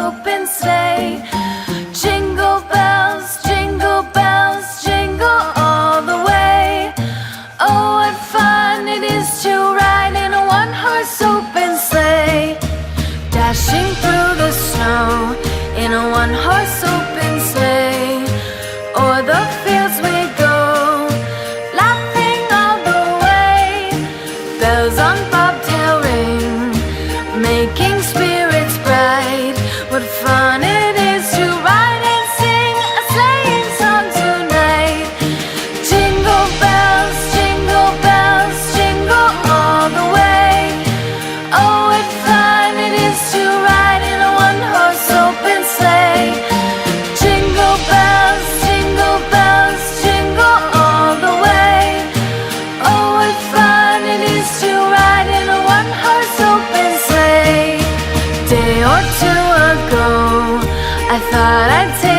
open sleigh. Jingle bells, jingle all the way. Oh, what fun it is to ride in a one-horse open sleigh. Dashing through the snow in a one-horse open sleigh. O'er the fields we go, laughing all the way. Bells on bobtail ring, making spirits bright. What fun it is to ride and sing a sleighing song tonight. Jingle bells, jingle all the way. Oh, what fun it is to ride in a one-horse open sleigh. Jingle bells, jingle all the way. Oh, what fun it is to ride in a one-horse open sleigh. Day or two ago, I thought I'd take